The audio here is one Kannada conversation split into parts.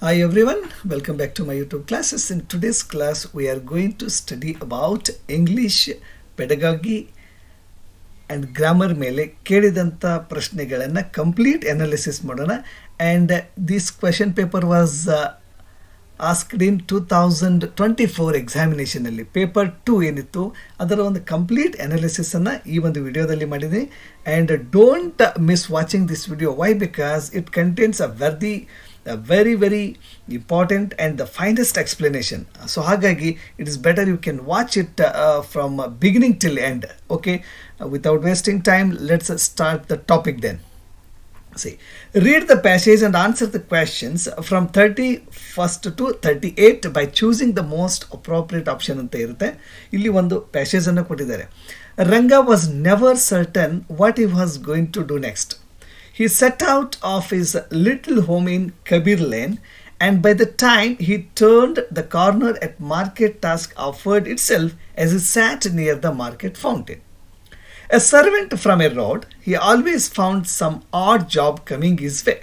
Hi everyone, welcome back to my YouTube classes. In today's class, we are going to study about English pedagogy and grammar ಮೇಲೆ ಕೇಳಿದಂಥ ಪ್ರಶ್ನೆಗಳನ್ನು ಕಂಪ್ಲೀಟ್ ಅನಾಲಿಸಿಸ್ ಮಾಡೋಣ. And this question paper was asked in 2024 examination ಅಲ್ಲಿ ಪೇಪರ್ 2 ಏನಿತ್ತು ಅದರ ಒಂದು ಕಂಪ್ಲೀಟ್ ಅನಾಲಿಸಿಸ್ ಅನ್ನ ಈ ಒಂದು ವಿಡಿಯೋದಲ್ಲಿ ಮಾಡಿದ್ದೀನಿ. And don't miss watching this video. Why? Because it contains a very important and the finest explanation. So hagagi it is better you can watch it from beginning till end. Okay, without wasting time, let's start the topic then. See, read the passage and answer the questions from 31st to 38 by choosing the most appropriate option ಅಂತ ಇರುತ್ತೆ. ಇಲ್ಲಿ ಒಂದು ಪ್ಯಾಸೇಜ್ ಅನ್ನು ಕೊಟ್ಟಿದ್ದಾರೆ. Ranga was never certain what he was going to do next. He set out of his little home in Kabir Lane, and by the time he turned the corner at Market, task offered itself as he sat near the market fountain. A servant from a road, he always found some odd job coming his way.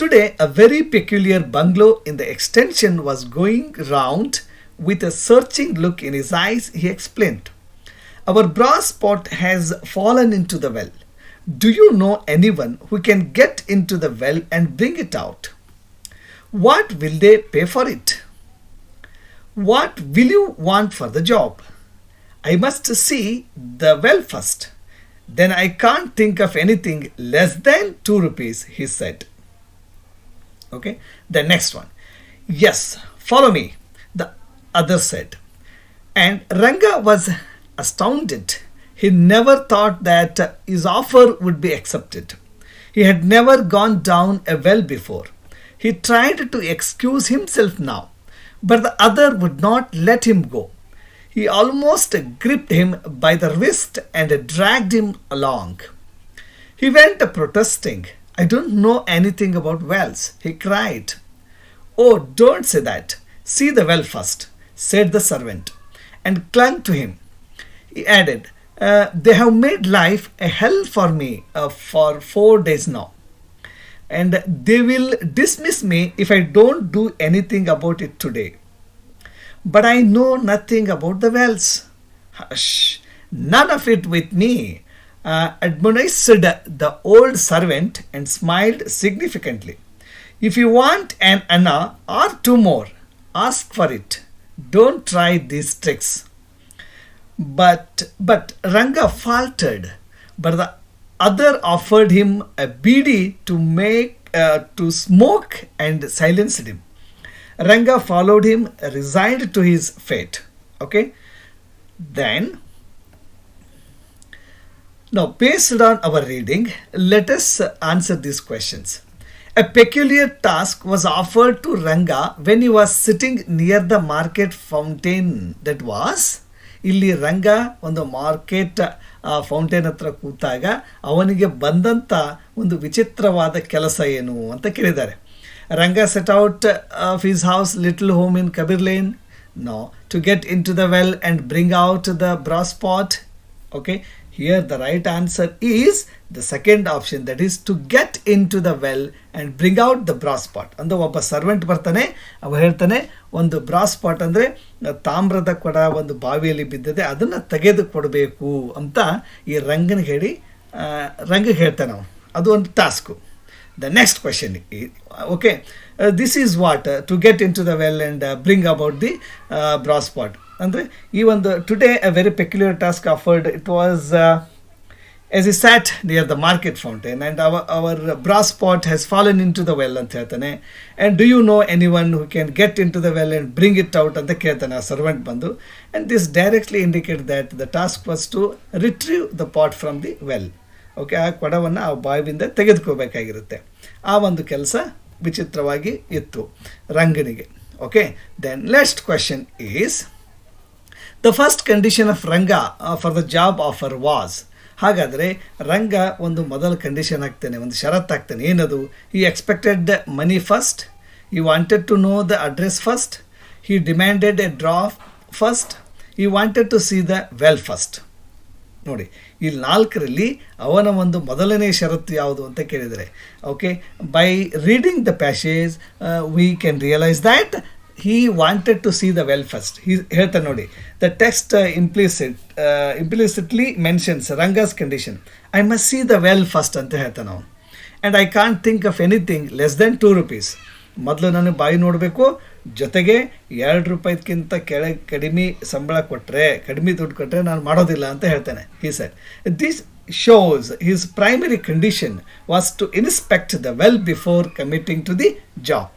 Today, a very peculiar bungalow in the extension was going round. With a searching look in his eyes, he explained, "Our brass pot has fallen into the well. Do you know anyone who can get into the well and bring it out? What will they pay for it? What will you want for the job? I must see the well first. Then I can't think of anything less than 2 rupees, he said." Okay, the next one. "Yes, follow me," the other said. And Ranga was astounded. He never thought that his offer would be accepted. He had never gone down a well before. He tried to excuse himself now, but the other would not let him go. He almost gripped him by the wrist and dragged him along. He went protesting. "I don't know anything about wells," he cried. "Oh, don't say that. See the well first," said the servant, and clung to him. He added, "They have made life a hell for me for 4 days now, and they will dismiss me if I don't do anything about it today. But I know nothing about the wells." "Hush, none of it with me," admonished the old servant and smiled significantly. "If you want an anna or 2 more, ask for it. Don't try these tricks." But Ranga faltered. But the other offered him a beedi to smoke and silenced him. Ranga followed him, resigned to his fate. Okay, then now based on our reading, let us answer these questions. A peculiar task was offered to Ranga when he was sitting near the market fountain. That was, ಇಲ್ಲಿ ರಂಗ ಒಂದು ಮಾರ್ಕೆಟ್ ಫೌಂಟೇನ್ ಹತ್ರ ಕೂತಾಗ ಅವನಿಗೆ ಬಂದಂಥ ಒಂದು ವಿಚಿತ್ರವಾದ ಕೆಲಸ ಏನು ಅಂತ ಕೇಳಿದ್ದಾರೆ. Ranga set out of his house, little home in Kabir Lane, no, to get into the well and bring out the brass pot. Okay, here the right answer is the second option, that is to get into the well and bring out the brass pot. ಅಂದ್ರೆ ಒಬ್ಬ ಸರ್ವೆಂಟ್ ಬರ್ತಾನೆ, ಅವ ಹೇಳ್ತಾನೆ ಒಂದು ಬ್ರಾಸ್ ಪಾಟ್ ಅಂದರೆ ತಾಮ್ರದ ಕೊಡ ಒಂದು ಬಾವಿಯಲ್ಲಿ ಬಿದ್ದಿದೆ, ಅದನ್ನು ತೆಗೆದು ಕೊಡಬೇಕು ಅಂತ ಈ ರಂಗನಿಗೆ ಹೇಳ್ತಾನೆ ಅವನು. ಅದು ಒಂದು task. The next question, okay, this is what to get into the well and bring about the brass pot. ಅಂದರೆ ಈ ಒಂದು today a very peculiar task offered. It was as he sat near the market fountain and our brass pot has fallen into the well ಅಂತ ಹೇಳ್ತಾನೆ. And do you know anyone who can get into the well and bring it out ಅಂತ ಕೇಳ್ತಾನೆ ಆ ಸರ್ವೆಂಟ್ ಬಂದು. And this directly indicates that the task was to retrieve the pot from the well. Okay, ಆ ಕೊಡವನ್ನು ಆ ಬಾವಿಯಿಂದ ತೆಗೆದುಕೋಬೇಕಾಗಿರುತ್ತೆ. ಆ ಒಂದು ಕೆಲಸ ವಿಚಿತ್ರವಾಗಿ ಇತ್ತು ರಂಗನಿಗೆ. Okay, then next question is the first condition of Ranga for the job offer was. ಹಾಗಾದರೆ ರಂಗ ಒಂದು ಮೊದಲ ಕಂಡೀಷನ್ ಆಗ್ತಾನೆ, ಒಂದು ಷರತ್ತು ಆಗ್ತಾನೆ. ಏನದು? He expected money first, he wanted to know the address first, he demanded a draw first, he wanted to see the well first. ನೋಡಿ, ಈ 4ರಲ್ಲಿ ಅವನ ಒಂದು ಮೊದಲನೇ ಷರತ್ತು ಯಾವುದು ಅಂತ ಕೇಳಿದರೆ, okay, by reading the passage we can realise that he wanted to see the well first. He ಹೇಳ್ತಾನೆ ನೋಡಿ, the text implicitly mentions Ranga's condition. I must see the well first ಅಂತ ಹೇಳ್ತಾನೆ ಅವನು. And I can't think of anything less than 2 rupees. ಮೊದಲು ನಾನು ಬಾಯಿ ನೋಡಬೇಕು, ಜೊತೆಗೆ 2 ರೂಪಾಯಿಗಿಂತ ಕಡಿಮೆ ಸಂಬಳ ಕೊಟ್ಟರೆ, ಕಡಿಮೆ ದುಡ್ಡು ಕೊಟ್ಟರೆ ನಾನು ಮಾಡೋದಿಲ್ಲ ಅಂತ ಹೇಳ್ತಾನೆ. He said, this shows his primary condition was to inspect the well before committing to the job.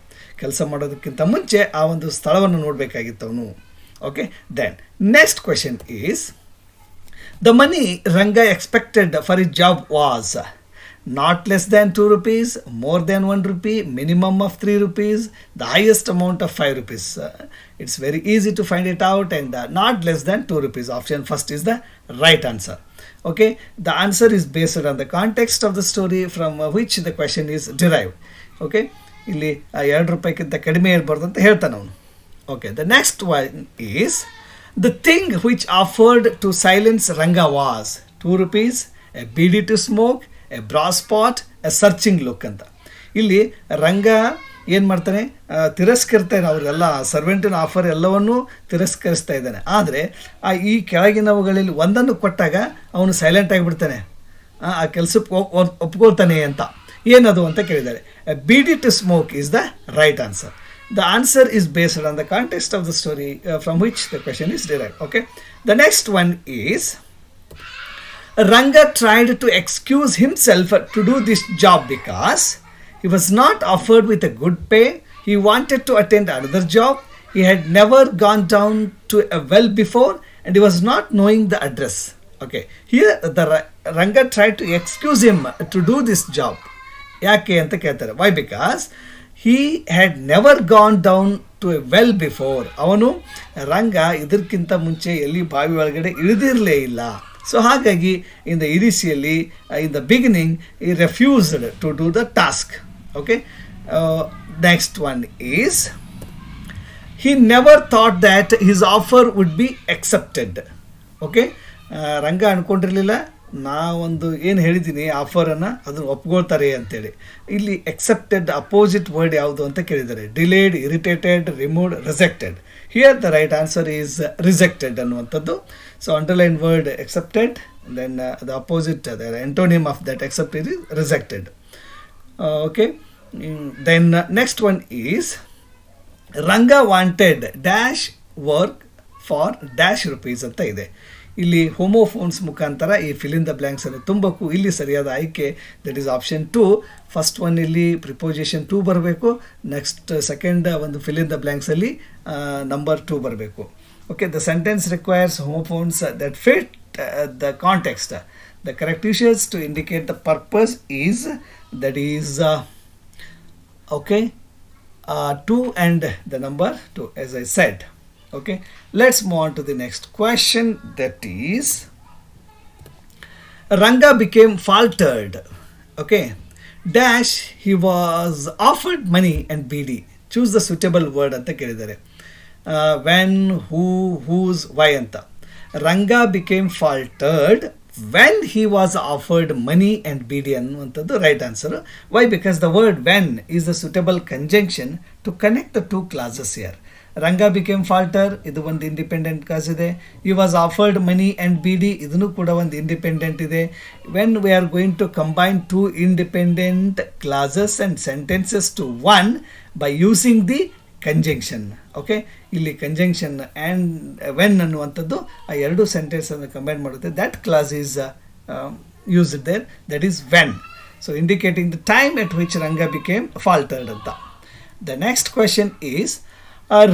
ಕೆಲಸ ಮಾಡೋದಕ್ಕಿಂತ ಮುಂಚೆ ಆ ಒಂದು ಸ್ಥಳವನ್ನು ನೋಡಬೇಕಾಗಿತ್ತು ಅವನು. Okay, then next question is, the money Ranga expected for his job was not less than 2 rupees, more than 1 rupee, minimum of 3 rupees, the highest amount of 5 rupees. It's very easy to find it out, and not less than 2 rupees. Option first is the right answer. Okay, the answer is based on the context of the story from which the question is derived. Okay, ಇಲ್ಲಿ 2 ರೂಪಾಯಿಗಿಂತ ಕಡಿಮೆ ಇರಬಾರ್ದು ಅಂತ ಹೇಳ್ತಾನೆ ಅವನು. Okay, the next one is, the thing which offered to silence Ranga was 2 rupees, a bidi to smoke, a brass pot, a searching look ಅಂತ. ಇಲ್ಲಿ ರಂಗ ಏನು ಮಾಡ್ತಾನೆ, ತಿರಸ್ಕರಿಸ್ತಾನೆ, ಅವರೆಲ್ಲ ಸರ್ವೆಂಟಿನ ಆಫರ್ ಎಲ್ಲವನ್ನೂ ತಿರಸ್ಕರಿಸ್ತಾ ಇದ್ದಾನೆ. ಆದರೆ ಈ ಕೆಳಗಿನವುಗಳಲ್ಲಿ ಒಂದನ್ನು ಕೊಟ್ಟಾಗ ಅವನು ಸೈಲೆಂಟ್ ಆಗಿಬಿಡ್ತಾನೆ, ಆ ಕೆಲಸಕ್ಕೆ ಒಪ್ಕೊಳ್ತಾನೆ ಅಂತ. ಏನದು ಅಂತ ಕೇಳಿದ್ದಾರೆ. Beedi to smoke is the right answer. The answer is based on the context of the story from which the question is derived. Okay, the next one is, Ranga tried to excuse himself to do this job because he was not offered with a good pay. He wanted to attend another job. He had never gone down to a well before, and he was not knowing the address. Okay, here the Ranga tried to excuse him to do this job. ಯಾಕೆ ಅಂತ ಕೇಳ್ತಾರೆ. Why? Because he had never gone down to a well before. ಅವನು ರಂಗ ಇದಕ್ಕಿಂತ ಮುಂಚೆ ಎಲ್ಲಿ ಬಾವಿ ಒಳಗಡೆ ಇಳಿದಿರಲೇ ಇಲ್ಲ. ಸೊ ಹಾಗಾಗಿ in the initially in the beginning he refused to do the task. Okay, next one is, he never thought that his offer would be accepted. Okay, Ranga ಅಂದ್ಕೊಂಡಿರಲಿಲ್ಲ ನಾವೊಂದು ಏನು ಹೇಳಿದ್ದೀನಿ ಆಫರನ್ನು ಅದನ್ನು ಒಪ್ಕೊಳ್ತಾರೆ ಅಂತೇಳಿ. ಇಲ್ಲಿ ಎಕ್ಸೆಪ್ಟೆಡ್ ಅಪೋಸಿಟ್ ವರ್ಡ್ ಯಾವುದು ಅಂತ ಕೇಳಿದ್ದಾರೆ. Delayed, irritated, removed, rejected. Here the right answer is rejected ಅನ್ನುವಂಥದ್ದು. So underline word accepted, then the opposite, the antonym of that accepted is rejected. Okay, then next one is, Ranga wanted dash work for dash rupees ಅಂತ ಇದೆ. ಇಲ್ಲಿ ಹೋಮೋಫೋನ್ಸ್ ಮುಖಾಂತರ ಈ ಫಿಲ್ ಇನ್ ದ ಬ್ಲ್ಯಾಂಕ್ಸನ್ನು ತುಂಬಬೇಕು. ಇಲ್ಲಿ ಸರಿಯಾದ ಆಯ್ಕೆ that is option 2. First one ಇಲ್ಲಿ ಪ್ರಿಪೋಸಿಷನ್ 2 ಬರಬೇಕು, ನೆಕ್ಸ್ಟ್ ಸೆಕೆಂಡ್ ಒಂದು ಫಿಲ್ ಇನ್ ದ ಬ್ಲ್ಯಾಂಕ್ಸಲ್ಲಿ ನಂಬರ್ 2 ಬರಬೇಕು. Okay, the sentence requires homophones that fit the context. The correct usage to indicate the purpose is that is okay 2 and the number 2 as I said. Okay, let's move on to the next question, that is, Ranga became faltered. Okay, dash, he was offered money and BD. Choose the suitable word anta kelidare. When, who, whose, why anta. Ranga became faltered when he was offered money and BD ಅನ್ನುವಂಥದ್ದು right answer. Why? Because the word when is the suitable conjunction to connect the 2 clauses here. Ranga became falter, ಇದು ಒಂದು ಇಂಡಿಪೆಂಡೆಂಟ್ ಕ್ಲಾಸ್ ಇದೆ. He was offered money and bidi, ಇದನ್ನು ಕೂಡ ಒಂದು ಇಂಡಿಪೆಂಡೆಂಟ್ ಇದೆ. When we are going to combine 2 independent clauses and sentences to 1 by using the conjunction. Okay, ಇಲ್ಲಿ ಕಂಜಂಕ್ಷನ್ ಆ್ಯಂಡ್ ವೆನ್ ಅನ್ನುವಂಥದ್ದು ಆ 2 ಸೆಂಟೆನ್ಸನ್ನು ಕಂಬೈನ್ ಮಾಡುತ್ತೆ. That class is used there, that is when. So indicating the time at which Ranga became faltered ಅಂತ. The next question is,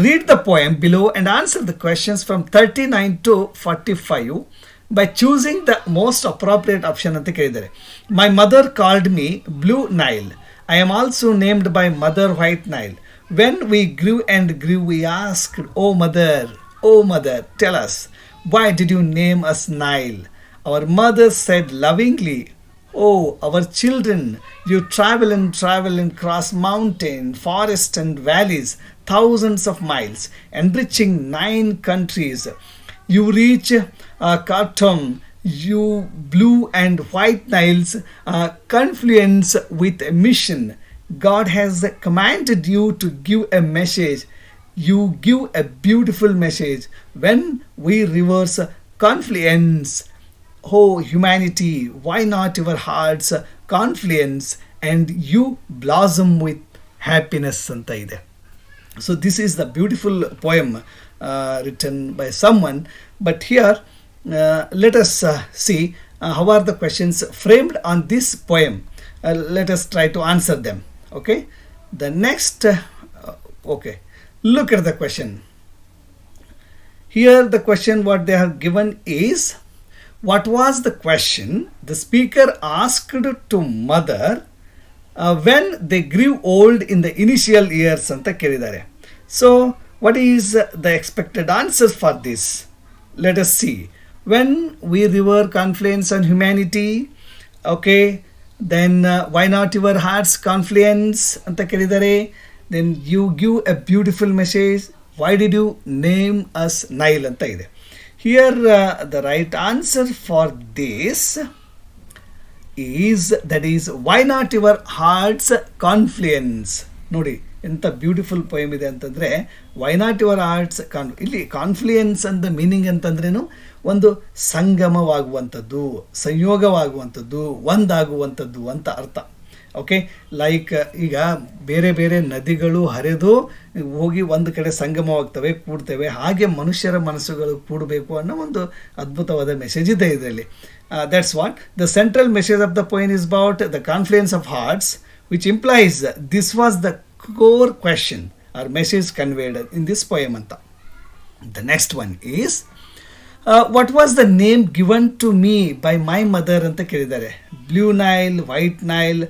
read the poem below and answer the questions from 39 to 45 by choosing the most appropriate option ಅಂತ ಕೇಳಿದ್ದಾರೆ. My mother called me Blue Nile. I am also named by Mother White Nile. When we grew and grew, we asked, oh mother, tell us, why did you name us Nile? Our mother said lovingly, oh, our children, you travel and cross mountain, forest and valleys, thousands of miles, enriching 9 countries. You reach Khartoum, you blue and white Niles confluence with a mission. God has commanded you to give a message. You give a beautiful message. When we reverse confluence, oh humanity, why not your hearts confluence and you blossom with happiness ಅಂತ ಇದೆ. So this is the beautiful poem written by someone. But here, let us see how are the questions framed on this poem. Let us try to answer them. Okay. The next, okay. Look at the question. Here the question what they have given is, what was the question the speaker asked to mother when they grew old in the initial years ಅಂತ ಕೇಳಿದ್ದಾರೆ. So what is the expected answers for this? Let us see. When we revere confluence on humanity, okay, then why not your heart's confluence ಅಂತ ಕೇಳಿದ್ದಾರೆ. Then you give a beautiful message. Why did you name us Nile ಅಂತ ಇದೆ. Here the right answer for this is, that is, why not your heart's confluence. ನೋಡಿ ಎಂಥ ಬ್ಯೂಟಿಫುಲ್ ಪೊಯಮ್ ಇದೆ ಅಂತಂದರೆ, ವೈ ನಾಟ್ ಯುವರ್ ಆರ್ಟ್ಸ್ ಇಲ್ಲಿ ಕಾನ್ಫ್ಲುಯೆನ್ಸ್ ಅಂತ ಮೀನಿಂಗ್ ಅಂತಂದ್ರೇನು, ಒಂದು ಸಂಗಮವಾಗುವಂಥದ್ದು, ಸಂಯೋಗವಾಗುವಂಥದ್ದು, ಒಂದಾಗುವಂಥದ್ದು ಅಂತ ಅರ್ಥ. ಓಕೆ, ಲೈಕ್ ಈಗ ಬೇರೆ ಬೇರೆ ನದಿಗಳು ಹರಿದು ಹೋಗಿ ಒಂದು ಕಡೆ ಸಂಗಮವಾಗ್ತವೆ, ಕೂಡ್ತವೆ, ಹಾಗೆ ಮನುಷ್ಯರ ಮನಸ್ಸುಗಳು ಕೂಡಬೇಕು ಅನ್ನೋ ಒಂದು ಅದ್ಭುತವಾದ ಮೆಸೇಜ್ ಇದೆ ಇದರಲ್ಲಿ. That's what the central message of the poem is about the confluence of hearts, which implies this was the core question or message conveyed in this poem anta. The next one is, what was the name given to me by my mother anta kelidare. Blue Nile, White Nile,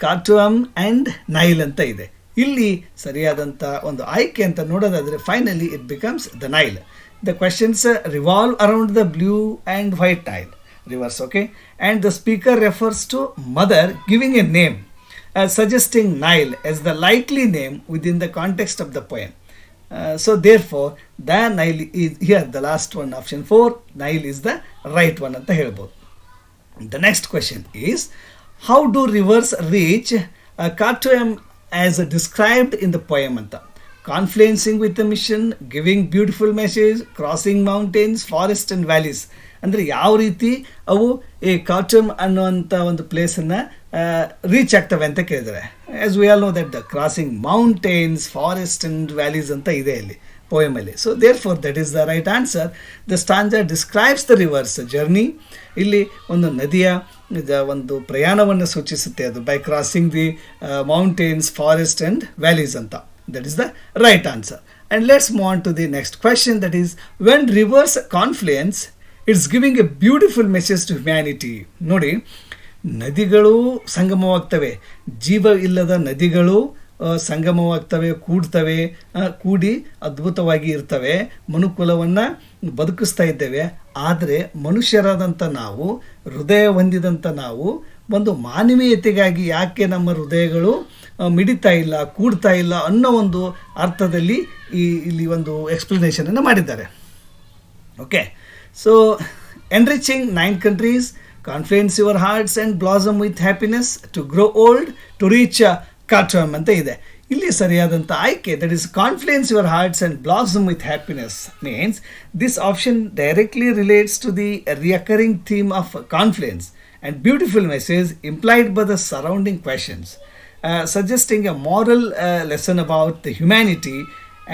Khartoum and Nile anta ide. ಇಲ್ಲಿ ಸರಿಯಾದಂಥ ಒಂದು ಆಯ್ಕೆ ಅಂತ ನೋಡೋದಾದರೆ finally it becomes the Nile. The questions revolve around the blue and white Nile rivers. Okay, and the speaker refers to mother giving a name, suggesting Nile as the likely name within the context of the poem. So therefore, the Nile is here, the last one, option 4, Nile is the right one anta helbodu. The next question is, how do rivers reach Khartoum as described in the poem anta. Confluencing with the mission, giving beautiful message, crossing mountains, forests and valleys. ಅಂದರೆ ಯಾವ ರೀತಿ ಅವು ಈ ಕಾರ್ಟೂಮ್ ಅನ್ನುವಂಥ ಒಂದು ಪ್ಲೇಸನ್ನು ರೀಚ್ ಆಗ್ತವೆ ಅಂತ ಕೇಳಿದರೆ, as we all know that the crossing mountains, forest and valleys ಅಂತ ಇದೆ ಇಲ್ಲಿ ಪೋಯಮಲ್ಲಿ. So therefore that is the right answer. The stanza describes the river's journey. ಇಲ್ಲಿ ಒಂದು ನದಿಯ ಒಂದು ಪ್ರಯಾಣವನ್ನು ಸೂಚಿಸುತ್ತೆ ಅದು, by crossing the mountains, forest and valleys ಅಂತ. That is the right answer. And let's move on to the next question, that is, when rivers confluence, it's giving a beautiful message to humanity. ನೋಡಿ, ನದಿಗಳು ಸಂಗಮವಾಗ್ತವೆ, ಜೀವ ಇಲ್ಲದ ನದಿಗಳು ಸಂಗಮವಾಗ್ತವೆ, ಕೂಡ್ತವೆ, ಕೂಡಿ ಅದ್ಭುತವಾಗಿ ಇರ್ತವೆ, ಮನುಕುಲವನ್ನು ಬದುಕಿಸ್ತಾ ಇದ್ದೇವೆ. ಆದರೆ ಮನುಷ್ಯರಾದಂಥ ನಾವು, ಹೃದಯ ಹೊಂದಿದಂಥ ನಾವು, ಒಂದು ಮಾನವೀಯತೆಗಾಗಿ ಯಾಕೆ ನಮ್ಮ ಹೃದಯಗಳು ಮಿಡಿತಾ ಇಲ್ಲ, ಕೂಡ್ತಾ ಇಲ್ಲ ಅನ್ನೋ ಒಂದು ಅರ್ಥದಲ್ಲಿ ಇಲ್ಲಿ ಒಂದು ಎಕ್ಸ್ಪ್ಲನೇಷನನ್ನು ಮಾಡಿದ್ದಾರೆ. Okay, so enriching 9 countries, confluence your hearts and blossom with happiness, to grow old, to reach Khartoum ಅಂತ ಇದೆ. ಇಲ್ಲಿ ಸರಿಯಾದಂಥ ಆಯ್ಕೆ, that is confluence your hearts and blossom with happiness means this option directly relates to the recurring theme of confluence and beautiful message implied by the surrounding questions, suggesting a moral lesson about the humanity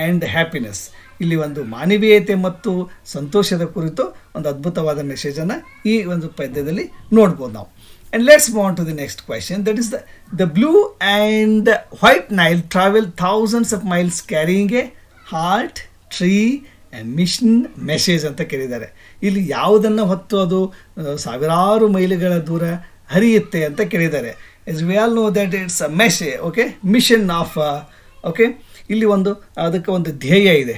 and happiness. ಇಲ್ಲಿ ಒಂದು ಮಾನವೀಯತೆ ಮತ್ತು ಸಂತೋಷದ ಕುರಿತು ಒಂದು ಅದ್ಭುತವಾದ ಮೆಸೇಜನ್ನು ಈ ಒಂದು ಪದ್ಯದಲ್ಲಿ ನೋಡ್ಬೋದು ನಾವು. And let's move on to the next question, that is the blue and white Nile travel thousands of miles carrying a heart, tree and mission message ಅಂತ ಕೇಳಿದ್ದಾರೆ. ಇಲ್ಲಿ ಯಾವುದನ್ನು ಹೊತ್ತು ಅದು ಸಾವಿರಾರು ಮೈಲಿಗಳ ದೂರ ಹರಿಯುತ್ತೆ ಅಂತ ಕೇಳಿದ್ದಾರೆ. Yes we all know that it's a message, okay, mission of, okay, ಇಲ್ಲಿ ಒಂದು ಅದಕ್ಕೆ ಒಂದು ಧ್ಯೇಯ ಇದೆ,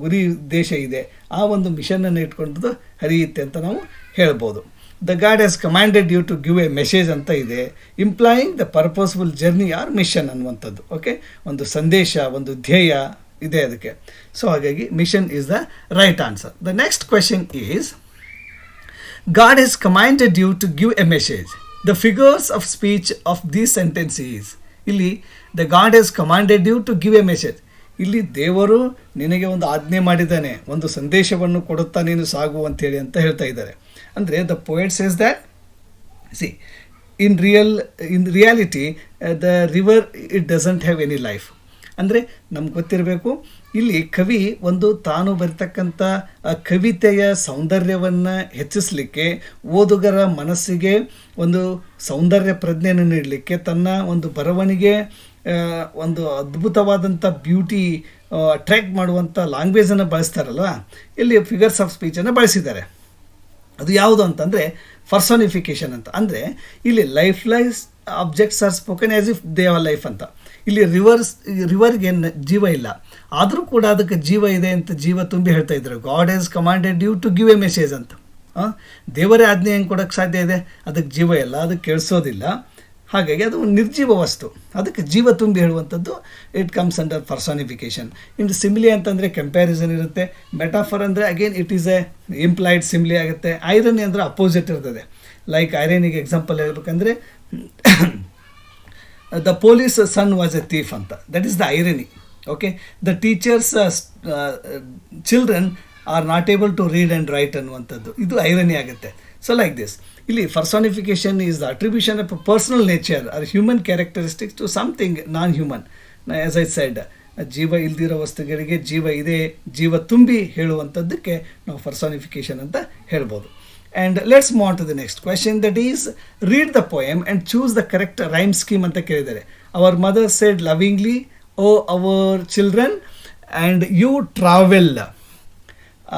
ಗುರಿ ಉದ್ದೇಶ ಇದೆ, ಆ ಒಂದು ಮಿಷನನ್ನು ಇಟ್ಕೊಂಡು ಹರಿಯುತ್ತೆ ಅಂತ ನಾವು ಹೇಳ್ಬೋದು. The God has commanded you to give a message ಅಂತ ಇದೆ, implying the purposeful journey or mission ಅನ್ನುವಂಥದ್ದು. ಓಕೆ, ಒಂದು ಸಂದೇಶ, ಒಂದು ಧ್ಯೇಯ ಇದೆ ಅದಕ್ಕೆ. ಸೊ ಹಾಗಾಗಿ mission is the right answer. The next question is, God has commanded you to give a message. The figures of speech of this sentence is, ಇಲ್ಲಿ the God has commanded you to give a message. ಇಲ್ಲಿ ದೇವರು ನಿನಗೆ ಒಂದು ಆಜ್ಞೆ ಮಾಡಿದ್ದಾನೆ, ಒಂದು ಸಂದೇಶವನ್ನು ಕೊಡುತ್ತಾ ನೀನು ಸಾಗು ಅಂತೇಳಿ ಅಂತ ಹೇಳ್ತಾ ಇದ್ದಾರೆ. ಅಂದರೆ the poet says that C in reality the river it doesn't have any life. ಅಂದರೆ ನಮ್ಗೆ ಗೊತ್ತಿರಬೇಕು, ಇಲ್ಲಿ ಕವಿ ಒಂದು ತಾನು ಬರ್ತಕ್ಕಂಥ ಕವಿತೆಯ ಸೌಂದರ್ಯವನ್ನು ಹೆಚ್ಚಿಸಲಿಕ್ಕೆ, ಓದುಗರ ಮನಸ್ಸಿಗೆ ಒಂದು ಸೌಂದರ್ಯ ಪ್ರಜ್ಞೆಯನ್ನು ನೀಡಲಿಕ್ಕೆ, ತನ್ನ ಒಂದು ಬರವಣಿಗೆ ಒಂದು ಅದ್ಭುತವಾದಂಥ ಬ್ಯೂಟಿ ಅಟ್ರ್ಯಾಕ್ಟ್ ಮಾಡುವಂಥ ಲ್ಯಾಂಗ್ವೇಜನ್ನು ಬಳಸ್ತಾರಲ್ವ, ಇಲ್ಲಿ ಫಿಗರ್ಸ್ ಆಫ್ ಸ್ಪೀಚನ್ನು ಬಳಸಿದ್ದಾರೆ. ಅದು ಯಾವುದು ಅಂತಂದರೆ ಪರ್ಸೋನಿಫಿಕೇಶನ್ ಅಂತ. ಅಂದರೆ ಇಲ್ಲಿ lifeless objects are spoken as if they are life ಅಂತ. ಇಲ್ಲಿ ರಿವರ್ಗೆ ಜೀವ ಇಲ್ಲ, ಆದರೂ ಕೂಡ ಅದಕ್ಕೆ ಜೀವ ಇದೆ ಅಂತ ಜೀವ ತುಂಬಿ ಹೇಳ್ತಾ ಇದ್ದಾರೆ. God has commanded you to give a message ಅಂತ. ದೇವರೇ ಆಜ್ಞೆ ಹೆಂಗೆ ಕೊಡೋಕ್ಕೆ ಸಾಧ್ಯ ಇದೆ? ಅದಕ್ಕೆ ಜೀವ ಇಲ್ಲ, ಅದಕ್ಕೆ ಕೇಳಿಸೋದಿಲ್ಲ. ಹಾಗಾಗಿ ಅದು ನಿರ್ಜೀವ ವಸ್ತು, ಅದಕ್ಕೆ ಜೀವ ತುಂಬಿ ಹೇಳುವಂಥದ್ದು ಇಟ್ ಕಮ್ಸ್ ಅಂಡರ್ ಪರ್ಸಾನಿಫಿಕೇಶನ್. ಇನ್ನು ಸಿಮಿಲಿ ಅಂತಂದರೆ ಕಂಪ್ಯಾರಿಸನ್ ಇರುತ್ತೆ. ಮೆಟಾಫರ್ ಅಂದರೆ again it is a implied simile ಆಗುತ್ತೆ. ಐರನಿ ಅಂದರೆ ಅಪೋಸಿಟ್ ಇರ್ತದೆ. ಲೈಕ್ ಐರನಿಗೆ ಎಕ್ಸಾಂಪಲ್ ಹೇಳ್ಬೇಕಂದ್ರೆ the police son was a thief ಅಂತ, that is the irony. Okay, the teacher's children are not able to read and write ಅನ್ನುವಂಥದ್ದು, ಇದು ಐರನಿ ಆಗುತ್ತೆ. ಸೊ ಲೈಕ್ ದಿಸ್, ಇಲ್ಲಿ personification is the attribution of personal nature or human characteristics to something non human. As I said, ಜೀವ ಇಲ್ದಿರೋ ವಸ್ತುಗಳಿಗೆ ಜೀವ ಇದೆ, ಜೀವ ತುಂಬಿ ಹೇಳುವಂಥದ್ದಕ್ಕೆ ನಾವು ಪರ್ಸಾನಿಫಿಕೇಶನ್ ಅಂತ ಹೇಳ್ಬೋದು. And let's move on to the next question, that is read the poem and choose the correct rhyme scheme ಅಂತ ಕೇಳಿದ್ದಾರೆ. Our mother said lovingly, O our children, and you travel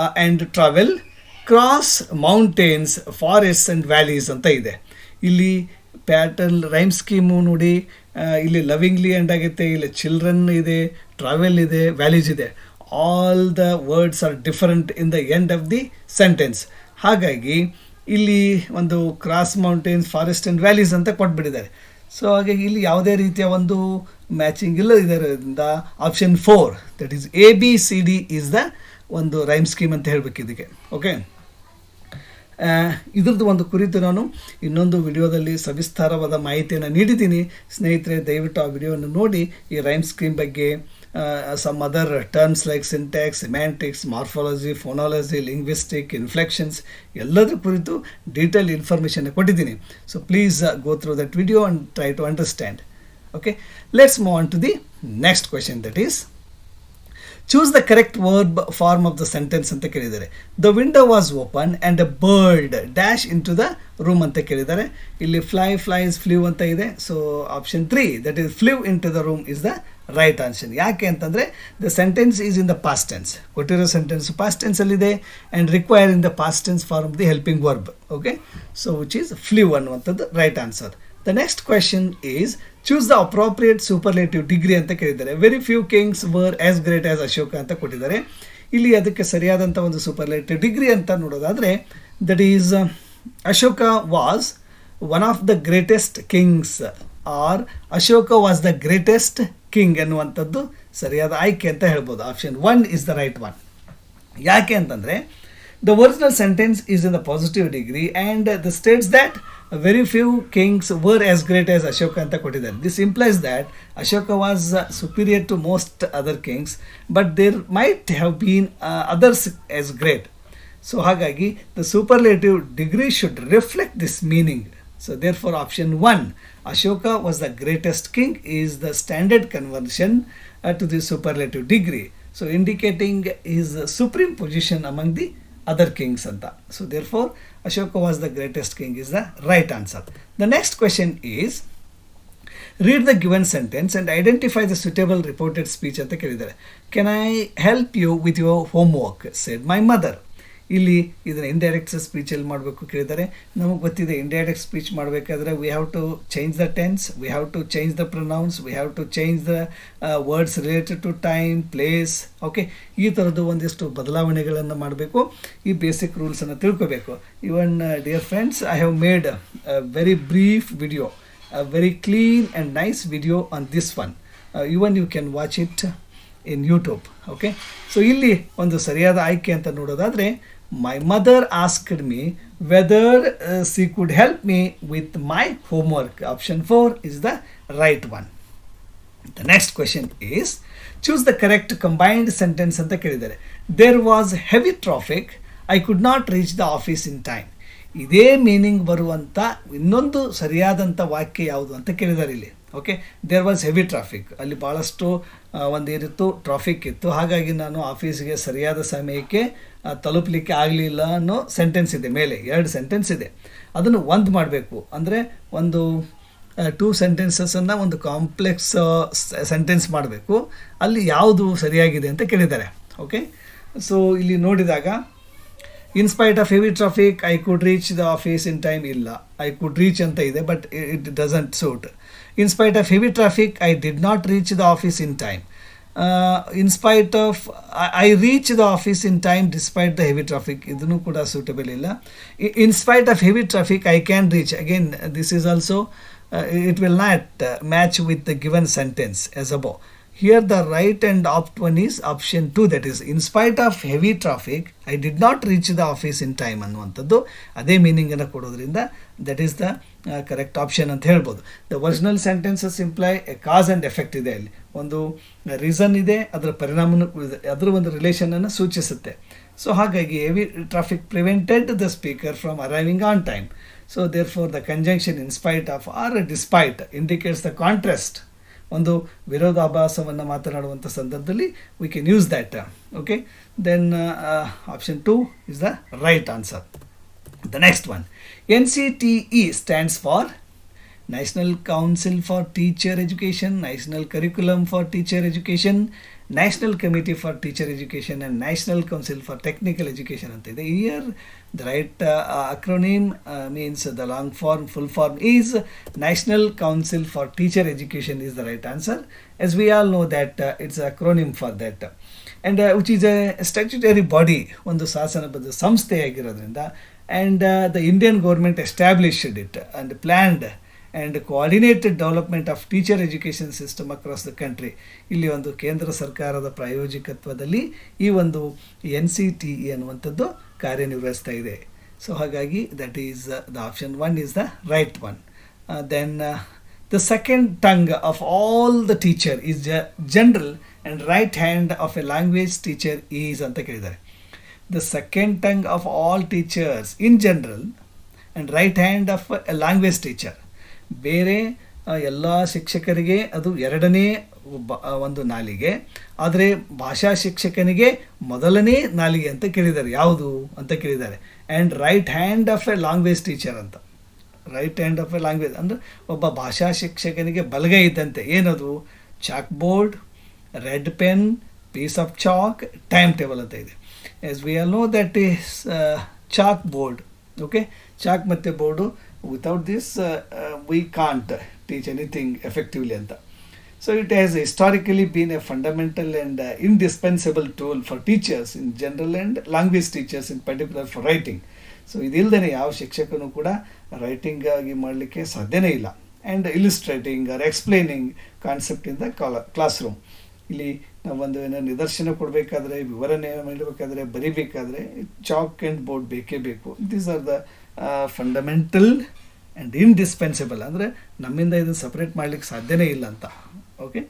and travel cross mountains, forest and valleys ಅಂತ ಇದೆ. ಇಲ್ಲಿ ಪ್ಯಾಟರ್ನ್ ರೈಮ್ ಸ್ಕೀಮು ನೋಡಿ, ಇಲ್ಲಿ ಲವಿಂಗ್ಲಿ ಎಂಡ್ ಆಗುತ್ತೆ, ಇಲ್ಲಿ ಚಿಲ್ಡ್ರನ್ ಇದೆ, ಟ್ರಾವೆಲ್ ಇದೆ, ವ್ಯಾಲೀಸ್ ಇದೆ. All the words are different in the end of the sentence. ಹಾಗಾಗಿ ಇಲ್ಲಿ ಒಂದು cross mountains, forest and valleys ಅಂತ ಕೊಟ್ಬಿಟ್ಟಿದ್ದಾರೆ. ಸೊ ಹಾಗಾಗಿ ಇಲ್ಲಿ ಯಾವುದೇ ರೀತಿಯ ಒಂದು ಮ್ಯಾಚಿಂಗ್ ಇಲ್ಲದಿರೋದ್ರಿಂದ option 4 that is ABCD is the ಒಂದು ರೈಮ್ ಸ್ಕೀಮ್ ಅಂತ ಹೇಳಬೇಕು ಇದಕ್ಕೆ. ಓಕೆ, ಇದ್ರದ್ದು ಒಂದು ಕುರಿತು ನಾನು ಇನ್ನೊಂದು ವಿಡಿಯೋದಲ್ಲಿ ಸವಿಸ್ತಾರವಾದ ಮಾಹಿತಿಯನ್ನು ನೀಡಿದ್ದೀನಿ. ಸ್ನೇಹಿತರೆ, ದಯವಿಟ್ಟು ಆ ವಿಡಿಯೋವನ್ನು ನೋಡಿ ಈ ರೈಮ್ ಸ್ಕೀಮ್ ಬಗ್ಗೆ, some other terms like syntax, semantics, morphology, phonology, linguistic, inflections ಎಲ್ಲದರ ಕುರಿತು ಡೀಟೇಲ್ ಇನ್ಫಾರ್ಮೇಷನ್ ಕೊಟ್ಟಿದ್ದೀನಿ. So please go through that video and try to understand. Okay, let's move on to the next question, that is choose the correct verb form of the sentence ಅಂತ ಕೇಳಿದ್ದಾರೆ. The window was open and a bird dash into the room ಅಂತ ಕೇಳಿದ್ದಾರೆ. ಇಲ್ಲಿ ಫ್ಲೈಸ್ ಫ್ಲೀವ್ ಅಂತ ಇದೆ. So option 3 that is flew into the room is the right answer. ಯಾಕೆ ಅಂತಂದರೆ the sentence is in the past tense, ಕೊಟ್ಟಿರೋ ಸೆಂಟೆನ್ಸ್ ಪಾಸ್ಟ್ ಟೆನ್ಸಲ್ಲಿದೆ and require in the past tense form the helping verb. Okay, so which is flew ಅನ್ನುವಂಥದ್ದು right answer. The next question is choose the appropriate superlative degree ಅಂತ ಕೇಳಿದ್ದಾರೆ. Very few kings were as great as Ashoka ಅಂತ ಕೊಟ್ಟಿದ್ದಾರೆ. ಇಲ್ಲಿ ಅದಕ್ಕೆ ಸರಿಯಾದಂಥ ಒಂದು ಸೂಪರ್ಲೇಟಿವ್ ಡಿಗ್ರಿ ಅಂತ ನೋಡೋದಾದರೆ that is Ashoka was one of the greatest kings or Ashoka was the greatest king ಎನ್ನುವಂಥದ್ದು ಸರಿಯಾದ ಆಯ್ಕೆ ಅಂತ ಹೇಳ್ಬೋದು. Option 1 is the right one. ಯಾಕೆ ಅಂತಂದರೆ the original sentence is in the positive degree and the states that very few kings were as great as Ashoka anta kottidare. This implies that Ashoka was superior to most other kings, but there might have been others as great. So hagagi the superlative degree should reflect this meaning. So therefore option 1, Ashoka was the greatest king, is the standard conversion to the superlative degree, so indicating his supreme position among the other kings anta. So therefore Ashoka was the greatest king is the right answer. The next question is read the given sentence and identify the suitable reported speech anta kelidare. Can I help you with your homework, said my mother. ಇಲ್ಲಿ ಇದನ್ನು ಇಂಡೈರೆಕ್ಟ್ ಸ್ಪೀಚಲ್ಲಿ ಮಾಡಬೇಕು ಕೇಳಿದ್ದಾರೆ. ನಮಗೆ ಗೊತ್ತಿದೆ ಇಂಡೈರೆಕ್ಟ್ ಸ್ಪೀಚ್ ಮಾಡಬೇಕಾದ್ರೆ we have to change the tense, we have to change the pronouns, we have to change the words related to time, place. Okay, ಈ ಥರದ್ದು ಒಂದಿಷ್ಟು ಬದಲಾವಣೆಗಳನ್ನು ಮಾಡಬೇಕು. ಈ ಬೇಸಿಕ್ ರೂಲ್ಸನ್ನು ತಿಳ್ಕೋಬೇಕು. Even dear friends, I have made a very brief video, a very clean and nice video on this one. Even you can watch it in YouTube. Okay, so ಇಲ್ಲಿ ಒಂದು ಸರಿಯಾದ ಆಯ್ಕೆ ಅಂತ ನೋಡೋದಾದರೆ my mother asked me whether she could help me with my homework. Option 4 is the right one. The next question is, choose the correct combined sentence ಅಂತ ಕೇಳಿದ್ದಾರೆ. There was heavy traffic. I could not reach the office in time. ಇದೇ ಮೀನಿಂಗ್ ಬರುವಂಥ ಇನ್ನೊಂದು ಸರಿಯಾದಂಥ ವಾಕ್ಯ ಯಾವುದು ಅಂತ ಕೇಳಿದ್ದಾರೆ ಇಲ್ಲಿ. Okay, there was heavy traffic. ಅಲ್ಲಿ ಭಾಳಷ್ಟು ಒಂದೇನಿತ್ತು, ಟ್ರಾಫಿಕ್ ಇತ್ತು, ಹಾಗಾಗಿ ನಾನು ಆಫೀಸ್ಗೆ ಸರಿಯಾದ ಸಮಯಕ್ಕೆ ತಲುಪಲಿಕ್ಕೆ ಆಗಲಿಲ್ಲ ಅನ್ನೋ ಸೆಂಟೆನ್ಸ್ ಇದೆ. ಮೇಲೆ 2 ಸೆಂಟೆನ್ಸ್ ಇದೆ, ಅದನ್ನು ಒಂದು ಮಾಡಬೇಕು. ಅಂದರೆ ಒಂದು 2 ಸೆಂಟೆನ್ಸಸನ್ನು ಒಂದು ಕಾಂಪ್ಲೆಕ್ಸ್ ಸೆಂಟೆನ್ಸ್ ಮಾಡಬೇಕು. ಅಲ್ಲಿ ಯಾವುದು ಸರಿಯಾಗಿದೆ ಅಂತ ಕೇಳಿದ್ದಾರೆ. ಓಕೆ, ಸೊ ಇಲ್ಲಿ ನೋಡಿದಾಗ in spite of heavy traffic I could reach the office in time ಇಲ್ಲ, ಐ ಕುಡ್ ರೀಚ್ ಅಂತ ಇದೆ, but it doesn't suit. In spite of heavy traffic I did not reach the office in time. In spite of I reach the office in time despite the heavy traffic, ಇದನ್ನು ಕೂಡ ಸೂಟಬಲ್ ಇಲ್ಲ. In spite of heavy traffic I can reach, again this is also it will not match with the given sentence as above. Here the right and opt one is option 2, that is in spite of heavy traffic I did not reach the office in time ಅನ್ನುವಂಥದ್ದು ಅದೇ ಮೀನಿಂಗನ್ನು ಕೊಡೋದ್ರಿಂದ that is the correct option ಅಂತ ಹೇಳ್ಬೋದು. The original sentences imply A cause and effect ಇದೆ, ಅಲ್ಲಿ ಒಂದು ರೀಸನ್ ಇದೆ, ಅದರ ಪರಿಣಾಮನೂ ಅದರ ಒಂದು ರಿಲೇಷನನ್ನು ಸೂಚಿಸುತ್ತೆ. ಸೊ ಹಾಗಾಗಿ heavy traffic prevented the speaker from arriving on time. So therefore the conjunction in spite of or despite indicates the contrast. ಒಂದು ವಿರೋಧಾಭಾಸವನ್ನು ಮಾತನಾಡುವಂಥ ಸಂದರ್ಭದಲ್ಲಿ we can use that. Okay, then option 2 is the right answer. The next one, NCTE stands for National Council for Teacher Education, National Curriculum for Teacher Education, National Committee for Teacher Education and National Council for Technical Education ಅಂತ ಇದೆ. Here the right acronym means the long form, full form is National Council for Teacher Education is the right answer, as we all know that it's an acronym for that, and which is a statutory body, ಒಂದು ಶಾಸನಬದ್ಧ ಸಂಸ್ಥೆಯಾಗಿರೋದ್ರಿಂದ, and the Indian government established it and planned and coordinated development of teacher education system across the country. ಇಲ್ಲಿ ಒಂದು ಕೇಂದ್ರ ಸರ್ಕಾರದ ಪ್ರಾಯೋಜಕತ್ವದಲ್ಲಿ ಈ ಒಂದು NCTE ಅನ್ನುವಂಥದ್ದು ಕಾರ್ಯನಿರ್ವಹಿಸ್ತಾ ಇದೆ. ಸೊ ಹಾಗಾಗಿ that is the option 1 is the right one. Then the second tongue of all the teacher is general and right hand of a language teacher is ಅಂತ ಕೇಳಿದ್ದಾರೆ. The second tongue of all teachers in general and right hand of a language teacher. ಬೇರೆ ಎಲ್ಲ ಶಿಕ್ಷಕರಿಗೆ ಅದು ಎರಡನೇ ಒಂದು ನಾಲಿಗೆ, ಆದರೆ ಭಾಷಾ ಶಿಕ್ಷಕನಿಗೆ ಮೊದಲನೇ ನಾಲಿಗೆ ಅಂತ ಕೇಳಿದ್ದಾರೆ. ಯಾವುದು ಅಂತ ಕೇಳಿದ್ದಾರೆ. And right hand of a language teacher ಅಂತ. Right hand of a language ಅಂದರೆ ಒಬ್ಬ ಭಾಷಾ ಶಿಕ್ಷಕನಿಗೆ ಬಲಗೈ ಇದ್ದಂತೆ. ಏನದು? Chalk board, red pen, piece of chalk, time table ಅಂತ ಇದೆ. Yes we all know that is chalk board. Okay, chalk ಮತ್ತು board, without this we can't teach anything effectively anta. So it has historically been a fundamental and indispensable tool for teachers in general and language teachers in particular for writing. So ಇದಿಲ್ಲದೇ ಯಾವ ಶಿಕ್ಷಕನೂ ಕೂಡ ರೈಟಿಂಗ್ ಆಗಿ ಮಾಡಲಿಕ್ಕೆ ಸಾಧ್ಯನೇ ಇಲ್ಲ. And illustrating or explaining concept in the class room. ಇಲ್ಲಿ ನಾವೊಂದು ಏನೋ ನಿದರ್ಶನ ಕೊಡಬೇಕಾದ್ರೆ, ವಿವರಣೆ ಮಾಡಬೇಕಾದ್ರೆ, ಬರಿಬೇಕಾದ್ರೆ ಚಾಕ್ ಆ್ಯಂಡ್ ಬೋರ್ಡ್ ಬೇಕೇ ಬೇಕು. These are the fundamental and indispensable. ಅಂದರೆ ನಮ್ಮಿಂದ ಇದನ್ನು ಸಪ್ರೇಟ್ ಮಾಡಲಿಕ್ಕೆ ಸಾಧ್ಯನೇ ಇಲ್ಲ ಅಂತ. Okay,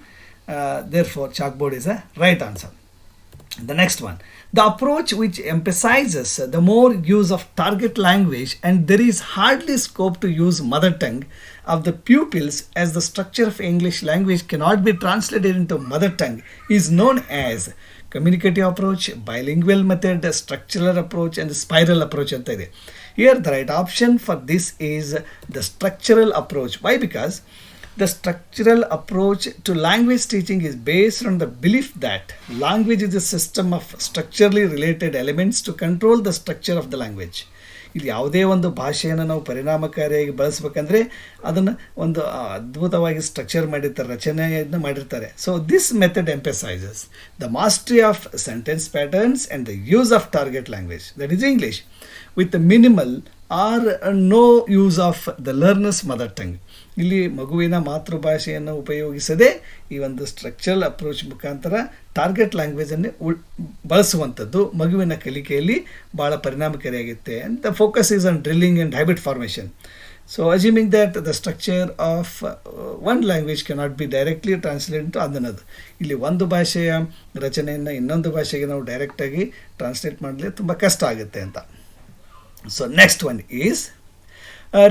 therefore chalk board is a right answer. The next one, the approach which emphasizes the more use of target language and there is hardly scope to use mother tongue of the pupils as the structure of English language cannot be translated into mother tongue is known as communicative approach, bilingual method, structural approach and spiral approach anta ide. Here the right option for this is the structural approach. Why? Because the structural approach to language teaching is based on the belief that language is a system of structurally related elements to control the structure of the language. ಇಲ್ಲಿ ಯಾವುದೇ ಒಂದು ಭಾಷೆಯನ್ನು ನಾವು ಪರಿಣಾಮಕಾರಿಯಾಗಿ ಬಳಸಬೇಕಂದ್ರೆ ಅದನ್ನು ಒಂದು ಅದ್ಭುತವಾಗಿ ಸ್ಟ್ರಕ್ಚರ್ ಮಾಡಿರ್ತಾರೆ, ರಚನೆಯನ್ನು ಮಾಡಿರ್ತಾರೆ. So this method emphasizes the mastery of sentence patterns and the use of target language, that is English, with the minimal or no use of the learners' mother tongue. ಇಲ್ಲಿ ಮಗುವಿನ ಮಾತೃಭಾಷೆಯನ್ನು ಉಪಯೋಗಿಸದೆ ಈ ಒಂದು ಸ್ಟ್ರಕ್ಚರಲ್ ಅಪ್ರೋಚ್ ಮುಖಾಂತರ ಟಾರ್ಗೆಟ್ ಲ್ಯಾಂಗ್ವೇಜನ್ನೇ ಬಳಸುವಂಥದ್ದು ಮಗುವಿನ ಕಲಿಕೆಯಲ್ಲಿ ಭಾಳ ಪರಿಣಾಮಕಾರಿಯಾಗುತ್ತೆ. And the focus is on drilling and habit formation. So assuming that the structure of one language cannot be directly translated to another. ಇಲ್ಲಿ ಒಂದು ಭಾಷೆಯ ರಚನೆಯನ್ನು ಇನ್ನೊಂದು ಭಾಷೆಗೆ ನಾವು ಡೈರೆಕ್ಟಾಗಿ ಟ್ರಾನ್ಸ್ಲೇಟ್ ಮಾಡಲಿ ತುಂಬ ಕಷ್ಟ ಆಗುತ್ತೆ ಅಂತ. So next one is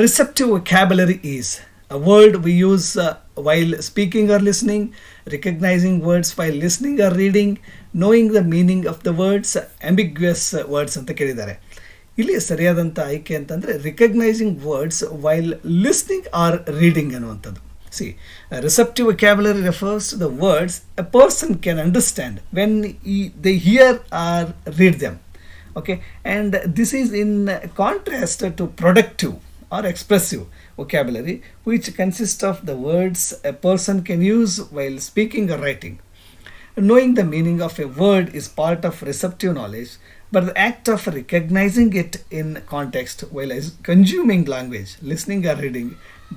receptive vocabulary is a word we use while speaking or listening, recognizing words while listening or reading, knowing the meaning of the words, ambiguous words ಅಂತ ಕೇಳಿದ್ದಾರೆ. ಇಲ್ಲಿ ಸರಿಯಾದಂಥ ಆಯ್ಕೆ ಅಂತಂದರೆ recognizing words while listening or reading ಅನ್ನುವಂಥದ್ದು. C receptive vocabulary refers to the words a person can understand when they hear or read them. Okay, and this is in contrast to productive or expressive vocabulary, which consists of the words a person can use while speaking or writing. Knowing the meaning of a word is part of receptive knowledge, but the act of recognizing it in context while consuming language, listening or reading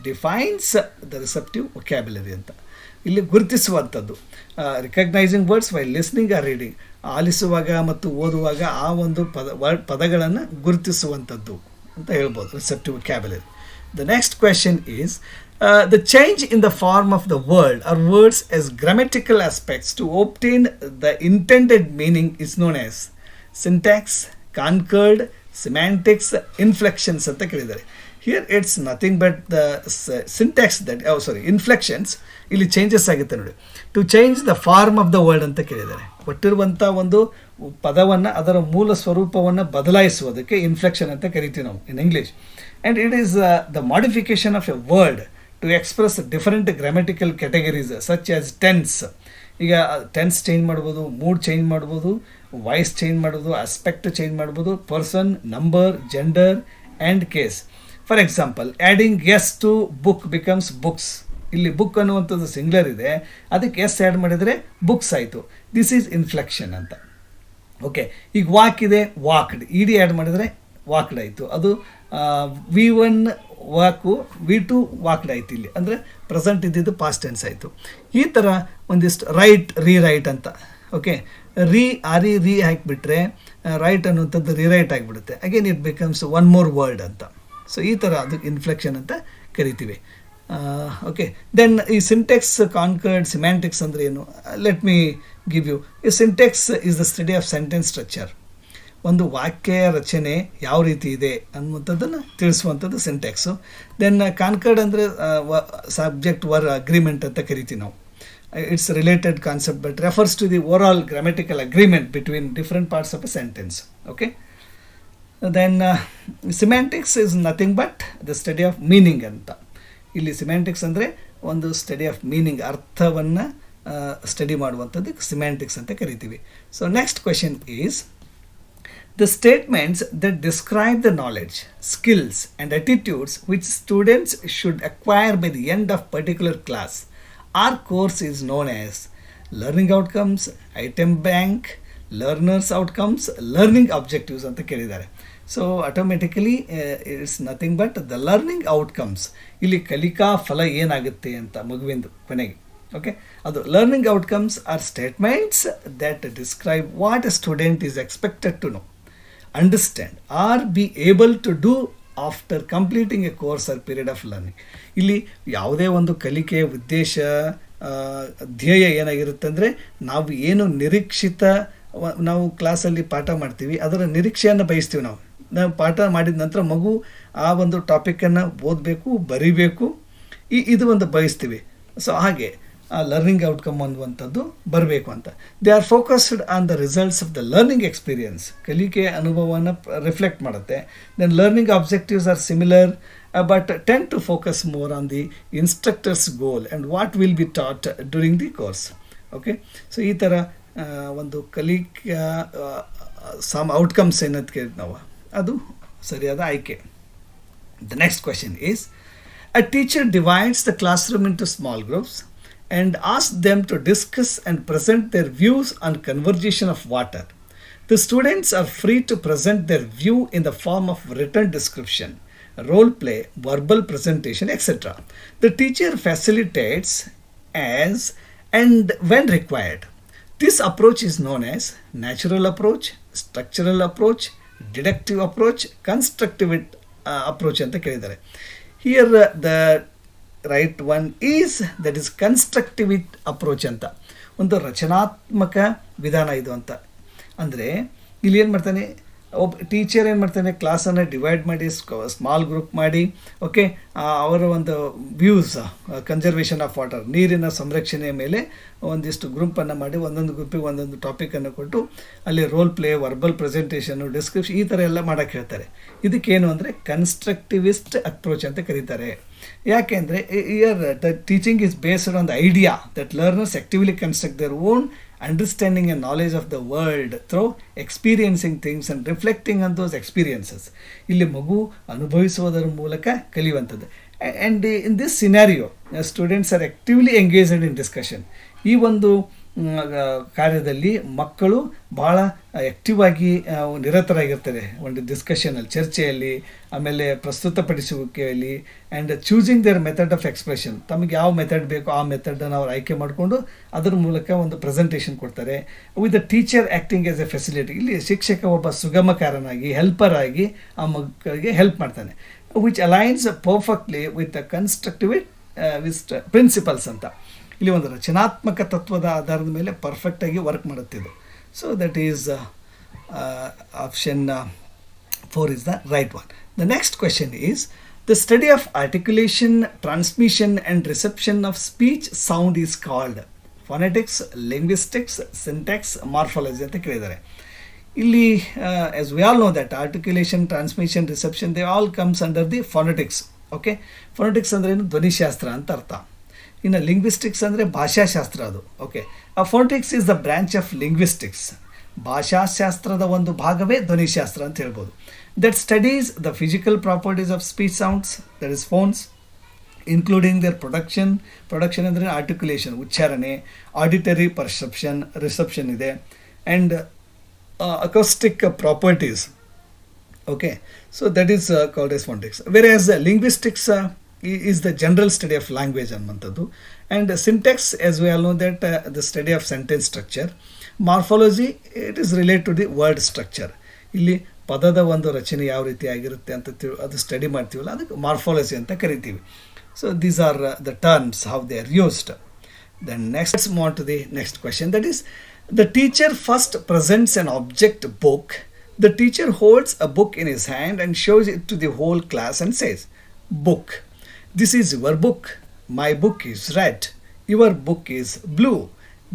defines the receptive vocabulary ಅಂತ. ಇಲ್ಲಿ ಗುರುತಿಸುವಂಥದ್ದು recognizing words while listening or reading, ಆಲಿಸುವಾಗ ಮತ್ತು ಓದುವಾಗ ಆ ಒಂದು ಪದಗಳನ್ನು ಗುರುತಿಸುವಂಥದ್ದು ಅಂತ ಹೇಳ್ಬೋದು receptive vocabulary. The next question is the change in the form of the word or words as grammatical aspects to obtain the intended meaning is known as syntax, concord, semantics, inflections ಅಂತ ಕೇಳಿದ್ದಾರೆ. Here it's nothing but the syntax that inflections ಇಲ್ಲಿ ಚೇಂಜಸ್ ಆಗುತ್ತೆ ನೋಡಿ. To change the form of the word ಅಂತ ಕೇಳಿದ್ದಾರೆ. ಕೊಟ್ಟಿರುವಂಥ ಒಂದು ಪದವನ್ನು ಅದರ ಮೂಲ ಸ್ವರೂಪವನ್ನು ಬದಲಾಯಿಸುವುದಕ್ಕೆ ಇನ್ಫ್ಲೆಕ್ಷನ್ ಅಂತ ಕರಿತೀವಿ ನಾವು in English. And it is the modification of a word to express different grammatical categories such as tense. ಈಗ ಟೆನ್ಸ್ ಚೇಂಜ್ ಮಾಡ್ಬೋದು, ಮೂಡ್ ಚೇಂಜ್ ಮಾಡ್ಬೋದು, ವಾಯ್ಸ್ ಚೇಂಜ್ ಮಾಡ್ಬೋದು, ಆಸ್ಪೆಕ್ಟ್ ಚೇಂಜ್ ಮಾಡ್ಬೋದು, person, number, gender and case. For example, adding S to book becomes books. ಇಲ್ಲಿ ಬುಕ್ ಅನ್ನುವಂಥದ್ದು ಸಿಂಗ್ಲರ್ ಇದೆ, ಅದಕ್ಕೆ ಎಸ್ ಆ್ಯಡ್ ಮಾಡಿದರೆ ಬುಕ್ಸ್ ಆಯಿತು. ದಿಸ್ ಈಸ್ ಇನ್ಫ್ಲೆಕ್ಷನ್ ಅಂತ. ಓಕೆ, ಈಗ ವಾಕ್ ಇದೆ, ವಾಕ್ಡ್, ಇ ಡಿ ಆ್ಯಡ್ ಮಾಡಿದರೆ ವಾಕ್ಡ್ ಆಯಿತು. ಅದು V1 ವಾಕು, V2 ವಾಕ್ಡ್ ಆಯಿತು. ಇಲ್ಲಿ ಅಂದರೆ ಪ್ರೆಸೆಂಟ್ ಇದ್ದಿದ್ದು ಪಾಸ್ಟ್ ಟೆನ್ಸ್ ಆಯಿತು. ಈ ಥರ ಒಂದಿಷ್ಟು ರೈಟ್, ರೀರೈಟ್ ಅಂತ. ಓಕೆ, ರೀ ಹಾಕಿಬಿಟ್ರೆ ರೈಟ್ ಅನ್ನುವಂಥದ್ದು ರೀರೈಟ್ ಆಗಿಬಿಡುತ್ತೆ. Again it becomes one more word ಅಂತ. ಸೊ ಈ ಥರ ಅದು ಇನ್ಫ್ಲೆಕ್ಷನ್ ಅಂತ ಕರಿತೀವಿ. ಓಕೆ, ದೆನ್ ಈ ಸಿಂಟೆಕ್ಸ್, ಕಾನ್ಕರ್ಡ್, ಸಿಮ್ಯಾಂಟಿಕ್ಸ್ ಅಂದರೆ ಏನು? Let me give you. ಈ syntax is the study of sentence structure. ಒಂದು ವಾಕ್ಯ ರಚನೆ ಯಾವ ರೀತಿ ಇದೆ ಅನ್ನುವಂಥದ್ದನ್ನು ತಿಳಿಸುವಂಥದ್ದು ಸಿಂಟೆಕ್ಸು. ದೆನ್ ಕಾನ್ಕರ್ಡ್ ಅಂದರೆ ಸಬ್ಜೆಕ್ಟ್ ವರ್ ಅಗ್ರಿಮೆಂಟ್ ಅಂತ ಕರಿತೀವಿ ನಾವು. It's related concept but refers to the overall grammatical agreement between different parts of a sentence. Okay, then semantics is nothing but the study of meaning ಅಂತ. ಇಲ್ಲಿ ಸಿಮ್ಯಾಂಟಿಕ್ಸ್ ಅಂದರೆ ಒಂದು ಸ್ಟಡಿ ಆಫ್ ಮೀನಿಂಗ್, ಅರ್ಥವನ್ನು ಸ್ಟಡಿ ಮಾಡುವಂಥದ್ದಕ್ಕೆ ಸಿಮ್ಯಾಂಟಿಕ್ಸ್ ಅಂತ ಕರಿತೀವಿ. So next question is the statements that describe the knowledge, skills and attitudes which students should acquire by the end of particular class or course is known as learning outcomes, item bank, learners outcomes, learning objectives ಅಂತ ಕೇಳಿದ್ದಾರೆ. So automatically it's nothing but the learning outcomes. ಇಲ್ಲಿ ಕಲಿಕಾ ಫಲ ಏನಾಗುತ್ತೆ ಅಂತ ಮಗುವಿಂದು ಕೊನೆಗೆ. ಓಕೆ, ಅದು learning outcomes are statements that describe what a student is expected to know, understand or be able to do after completing a course or period of learning. ಇಲ್ಲಿ ಯಾವುದೇ ಒಂದು ಕಲಿಕೆಯ ಉದ್ದೇಶ, ಧ್ಯೇಯ ಏನಾಗಿರುತ್ತೆ ಅಂದರೆ ನಾವು ಏನು ನಿರೀಕ್ಷಿತ, ನಾವು ಕ್ಲಾಸಲ್ಲಿ ಪಾಠ ಮಾಡ್ತೀವಿ ಅದರ ನಿರೀಕ್ಷೆಯನ್ನು ಬಯಸ್ತೀವಿ. ನಾವು ಪಾಠ ಮಾಡಿದ ನಂತರ ಮಗು ಆ ಒಂದು ಟಾಪಿಕನ್ನು ಓದಬೇಕು, ಬರಿಬೇಕು, ಇದು ಒಂದು ಬಯಸ್ತೀವಿ. ಸೊ ಹಾಗೆ ಆ ಲರ್ನಿಂಗ್ ಔಟ್ಕಮ್ ಅನ್ನುವಂಥದ್ದು ಬರಬೇಕು ಅಂತ. They are focused on the results of the learning experience. ಕಲಿಕೆಯ ಅನುಭವವನ್ನು ರಿಫ್ಲೆಕ್ಟ್ ಮಾಡುತ್ತೆ. Then learning objectives are similar but tend to focus more on the instructor's goal and what will be taught during the course. Okay, so ಈ ಥರ ಒಂದು ಕಲಿಕೆಯ ಔಟ್ಕಮ್ಸ್ ಏನಂತ ಕೇಳಿದ್ ನಾವು, ಅದು ಸರಿಯಾದ ಆಯ್ಕೆ. The next question is a teacher divides the classroom into small groups and asks them to discuss and present their views on conservation of water. The students are free to present their view in the form of written description, role play, verbal presentation, etc. The teacher facilitates as and when required. This approach is known as natural approach, structural approach, deductive approach, constructive approach ಅಂತ ಕೇಳಿದ್ದಾರೆ. Here the right one is that is constructive approach ಅಂತ, ಒಂದು ರಚನಾತ್ಮಕ ವಿಧಾನ ಇದು ಅಂತ. ಅಂದರೆ ಇಲ್ಲಿ ಏನು ಮಾಡ್ತಾನೆ, ಒಬ್ಬ ಟೀಚರ್ ಏನು ಮಾಡ್ತಾನೆ, ಕ್ಲಾಸನ್ನು ಡಿವೈಡ್ ಮಾಡಿ ಸ್ಮಾಲ್ ಗ್ರೂಪ್ ಮಾಡಿ, ಓಕೆ, ಅವರ ಒಂದು ವ್ಯೂಸ್, ಕನ್ಸರ್ವೇಷನ್ ಆಫ್ ವಾಟರ್, ನೀರಿನ ಸಂರಕ್ಷಣೆಯ ಮೇಲೆ ಒಂದಿಷ್ಟು ಗ್ರೂಪನ್ನು ಮಾಡಿ ಒಂದೊಂದು ಗ್ರೂಪಿಗೆ ಒಂದೊಂದು ಟಾಪಿಕನ್ನು ಕೊಟ್ಟು ಅಲ್ಲಿ role play, verbal presentation, description ಈ ಥರ ಎಲ್ಲ ಮಾಡೋಕ್ಕೆ ಹೇಳ್ತಾರೆ. ಇದಕ್ಕೇನು ಅಂದರೆ ಕನ್ಸ್ಟ್ರಕ್ಟಿವಿಸ್ಟ್ ಅಪ್ರೋಚ್ ಅಂತ ಕರೀತಾರೆ. ಯಾಕೆಂದರೆ here the teaching is based on the idea that learners actively construct their own understanding and knowledge of the world through experiencing things and reflecting on those experiences. ಇಲ್ಲಿ ಮಗು ಅನುಭವಿಸುವುದರ ಮೂಲಕ ಕಲಿಯುವಂಥದ್ದು. And in this scenario students are actively engaged in discussion. ಈ ಒಂದು ಕಾರ್ಯದಲ್ಲಿ ಮಕ್ಕಳು ಭಾಳ ಆ್ಯಕ್ಟಿವ್ ಆಗಿ ನಿರತರಾಗಿರ್ತಾರೆ ಒಂದು ಡಿಸ್ಕಷನಲ್ಲಿ, ಚರ್ಚೆಯಲ್ಲಿ, ಆಮೇಲೆ ಪ್ರಸ್ತುತಪಡಿಸುವಿಕೆಯಲ್ಲಿ, and choosing their method of expression. ತಮಗೆ ಯಾವ ಮೆಥಡ್ ಬೇಕೋ ಆ ಮೆಥಡನ್ನು ಅವ್ರು ಆಯ್ಕೆ ಮಾಡಿಕೊಂಡು ಅದರ ಮೂಲಕ ಒಂದು ಪ್ರೆಸೆಂಟೇಷನ್ ಕೊಡ್ತಾರೆ. With the teacher acting as A facility. ಇಲ್ಲಿ ಶಿಕ್ಷಕ ಒಬ್ಬ ಸುಗಮಕಾರನಾಗಿ, ಹೆಲ್ಪರ್ ಆಗಿ ಆ ಮಕ್ಕಳಿಗೆ ಹೆಲ್ಪ್ ಮಾಡ್ತಾನೆ, which aligns perfectly with the constructive with principles ಅಂತ. ಇಲ್ಲಿ ಒಂದು ರಚನಾತ್ಮಕ ತತ್ವದ ಆಧಾರದ ಮೇಲೆ ಪರ್ಫೆಕ್ಟಾಗಿ ವರ್ಕ್ ಮಾಡುತ್ತಿದ್ದು. So that is option 4 is the right one. The next question is, the study of articulation, transmission and reception of speech sound is called phonetics, linguistics, syntax, morphology ಅಂತ ಕೇಳಿದ್ದಾರೆ. ಇಲ್ಲಿ as we all know that articulation, transmission, reception, they all comes under the phonetics. Okay, phonetics ಅಂದರೆ ಏನು, ಧ್ವನಿಶಾಸ್ತ್ರ ಅಂತ ಅರ್ಥ. ಇನ್ನು ಲಿಂಗ್ವಿಸ್ಟಿಕ್ಸ್ ಅಂದರೆ ಭಾಷಾಶಾಸ್ತ್ರ ಅದು. ಓಕೆ, ಆ phonetics is the branch of linguistics. ಭಾಷಾಶಾಸ್ತ್ರದ ಒಂದು ಭಾಗವೇ ಧ್ವನಿಶಾಸ್ತ್ರ ಅಂತ ಹೇಳ್ಬೋದು. That studies the physical properties of speech sounds, that is phones, including their production ಅಂದರೆ ಆರ್ಟಿಕ್ಯುಲೇಷನ್, ಉಚ್ಚಾರಣೆ, ಆಡಿಟರಿ ಪರ್ಸೆಪ್ಷನ್, ರಿಸೆಪ್ಷನ್ ಇದೆ, and acoustic properties. Okay, so that is called as phonetics. Whereas linguistics is the general study of language ಅನ್ನುವಂಥದ್ದು. And syntax, as we all know that the study of sentence structure. Morphology, it is related to the word structure. ಇಲ್ಲಿ ಪದದ ಒಂದು ರಚನೆ ಯಾವ ರೀತಿ ಆಗಿರುತ್ತೆ ಅಂತ ಅದು ಸ್ಟಡಿ ಮಾಡ್ತೀವಲ್ಲ, ಅದಕ್ಕೆ ಮಾರ್ಫಾಲಜಿ ಅಂತ ಕರಿತೀವಿ. So these are the terms how they are used. Then next, let's move on to the next question. That is, the teacher first presents an object book. The teacher holds a book in his hand and shows it to the whole class and says, "Book, this is your book. My book is red. Your book is blue."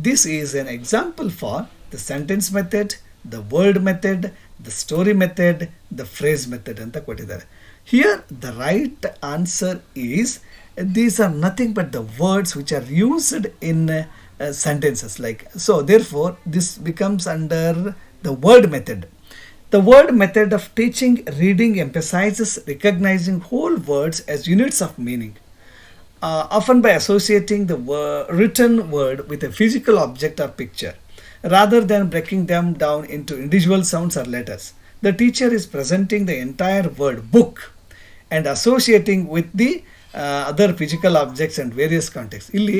This is an example for the sentence method, the word method, the story method, the phrase method anta kottidare. Here the right answer is, these are nothing but the words which are used in sentences, like so. Therefore, this becomes under the word method. The word method of teaching reading emphasizes recognizing whole words as units of meaning, often by associating the written word with a physical object or picture, rather than breaking them down into individual sounds or letters. The teacher is presenting the entire word book and associating with the other physical objects and various contexts. ಇಲ್ಲಿ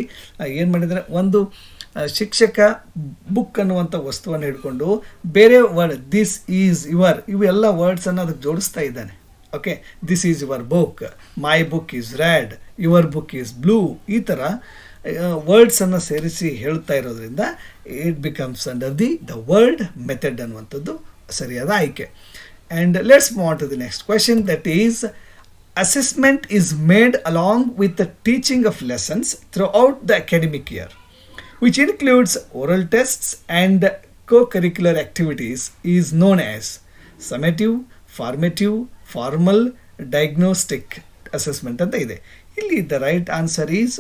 ಏನು ಮಾಡಿದರೆ, ಒಂದು ಶಿಕ್ಷಕ ಬುಕ್ ಅನ್ನುವಂಥ ವಸ್ತುವನ್ನು ಹಿಡ್ಕೊಂಡು ಬೇರೆ ವರ್ಡ್, ದಿಸ್ ಈಸ್ ಯುವರ್, ಇವೆಲ್ಲ ವರ್ಡ್ಸನ್ನು ಅದಕ್ಕೆ ಜೋಡಿಸ್ತಾ ಇದ್ದಾನೆ. Okay, this is your book, my book is red, your book is blue, ಈ ಥರ ವರ್ಡ್ಸನ್ನು ಸೇರಿಸಿ ಹೇಳ್ತಾ ಇರೋದ್ರಿಂದ it becomes under the word method ಅನ್ನುವಂಥದ್ದು ಸರಿಯಾದ ಆಯ್ಕೆ. And let's move on to the next question. That is, assessment is made along with the teaching of lessons throughout the academic year, which includes oral tests and co-curricular activities, is known as summative, formative, formal, diagnostic assessment ಅಂತ ಇದೆ. ಇಲ್ಲಿ the right answer is,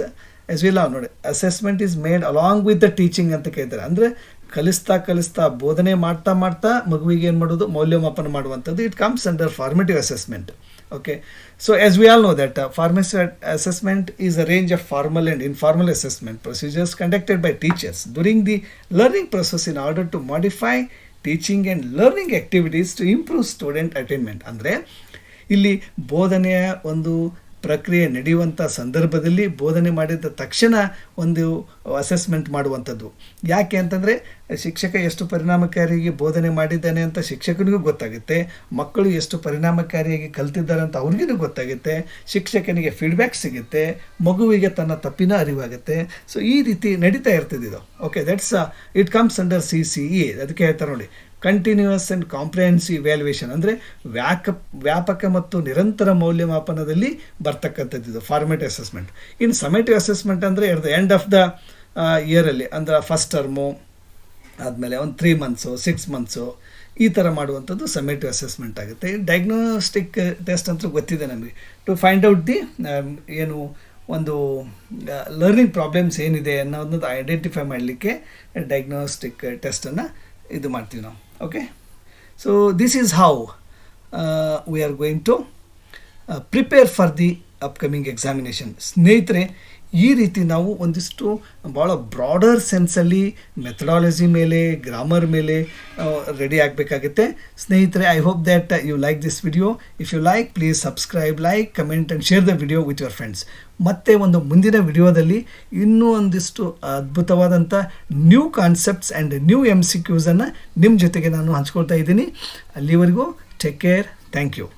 as we all ನೋಡಿ, assessment is made along with the teaching ಅಂತ ಕೇಳ್ತಾರೆ. ಅಂದರೆ ಕಲಿಸ್ತಾ ಬೋಧನೆ ಮಾಡ್ತಾ ಮಗುವಿಗೆ ಏನು ಮಾಡೋದು, ಮೌಲ್ಯಮಾಪನ ಮಾಡುವಂಥದ್ದು. It comes under formative assessment. Okay, so as we all know that formative assessment is a range of formal and informal assessment procedures conducted by teachers during the learning process in order to modify, teaching and learning activities to improve student attainment. ಅಂದರೆ ಇಲ್ಲಿ ಬೋಧನೆಯ ಒಂದು ಪ್ರಕ್ರಿಯೆ ನಡೆಯುವಂಥ ಸಂದರ್ಭದಲ್ಲಿ ಬೋಧನೆ ಮಾಡಿದ ತಕ್ಷಣ ಒಂದು ಅಸೆಸ್ಮೆಂಟ್ ಮಾಡುವಂಥದ್ದು. ಯಾಕೆ ಅಂತಂದರೆ ಶಿಕ್ಷಕ ಎಷ್ಟು ಪರಿಣಾಮಕಾರಿಯಾಗಿ ಬೋಧನೆ ಮಾಡಿದ್ದಾನೆ ಅಂತ ಶಿಕ್ಷಕನಿಗೂ ಗೊತ್ತಾಗುತ್ತೆ, ಮಕ್ಕಳು ಎಷ್ಟು ಪರಿಣಾಮಕಾರಿಯಾಗಿ ಕಲ್ತಿದ್ದಾರೆ ಅಂತ ಅವ್ರಿಗೂ ಗೊತ್ತಾಗುತ್ತೆ, ಶಿಕ್ಷಕನಿಗೆ ಫೀಡ್ಬ್ಯಾಕ್ ಸಿಗುತ್ತೆ, ಮಗುವಿಗೆ ತನ್ನ ತಪ್ಪಿನ ಅರಿವಾಗುತ್ತೆ. ಸೊ ಈ ರೀತಿ ನಡೀತಾ ಇರ್ತದೆ ಇದು. Okay, that's it comes under CCE. ಅದಕ್ಕೆ ಹೇಳ್ತಾರೆ ನೋಡಿ, ಕಂಟಿನ್ಯೂಯಸ್ ಆ್ಯಂಡ್ ಕಾಂಪ್ರಿಹೆನ್ಸಿವ್ ಇವ್ಯಾಲ್ಯೂಯೇಷನ್. ಅಂದರೆ ವ್ಯಾಪಕ ಮತ್ತು ನಿರಂತರ ಮೌಲ್ಯಮಾಪನದಲ್ಲಿ ಬರ್ತಕ್ಕಂಥದ್ದು ಇದು ಫಾರ್ಮೇಟಿವ್ ಅಸೆಸ್ಮೆಂಟ್. ಇನ್ನು ಸಮೇಟಿವ್ ಅಸೆಸ್ಮೆಂಟ್ ಅಂದರೆ at the end of the ಇಯರಲ್ಲಿ, ಅಂದರೆ ಫಸ್ಟ್ ಟರ್ಮು ಆದಮೇಲೆ ಒಂದು 3 ಮಂತ್ಸು 6 ಮಂತ್ಸು ಈ ಥರ ಮಾಡುವಂಥದ್ದು ಸಮೇಟಿವ್ ಅಸೆಸ್ಮೆಂಟ್ ಆಗುತ್ತೆ. ಡಯಾಗ್ನೋಸ್ಟಿಕ್ ಟೆಸ್ಟ್ ಅಂತ ಗೊತ್ತಿದೆ ನಮಗೆ, ಟು ಫೈಂಡ್ ಔಟ್ ದಿ ಏನು ಒಂದು ಲರ್ನಿಂಗ್ ಪ್ರಾಬ್ಲಮ್ಸ್ ಏನಿದೆ ಅನ್ನೋದನ್ನ ಐಡೆಂಟಿಫೈ ಮಾಡಲಿಕ್ಕೆ ಡಯಾಗ್ನೋಸ್ಟಿಕ್ ಟೆಸ್ಟನ್ನು ಇದು ಮಾಡ್ತೀವಿ ನಾವು. Okay, so this is how we are going to prepare for the upcoming examination. ಸ್ನೇಹಿತರೆ, ಈ ರೀತಿ ನಾವು ಒಂದಿಷ್ಟು ಭಾಳ ಬ್ರಾಡರ್ ಸೆನ್ಸಲ್ಲಿ ಮೆಥಡಾಲಜಿ ಮೇಲೆ, ಗ್ರಾಮರ್ ಮೇಲೆ ರೆಡಿ ಆಗಬೇಕಾಗುತ್ತೆ. ಸ್ನೇಹಿತರೆ, I hope that you like this video. If you like, please subscribe, like, comment and share the video with your friends. ಮತ್ತೆ ಒಂದು ಮುಂದಿನ ವಿಡಿಯೋದಲ್ಲಿ ಇನ್ನೂ ಒಂದಿಷ್ಟು ಅದ್ಭುತವಾದಂಥ new concepts and new MCQs ನಿಮ್ಮ ಜೊತೆಗೆ ನಾನು ಹಂಚ್ಕೊಳ್ತಾ ಇದ್ದೀನಿ. ಅಲ್ಲಿವರೆಗೂ ಟೇಕ್ ಕೇರ್. Thank you.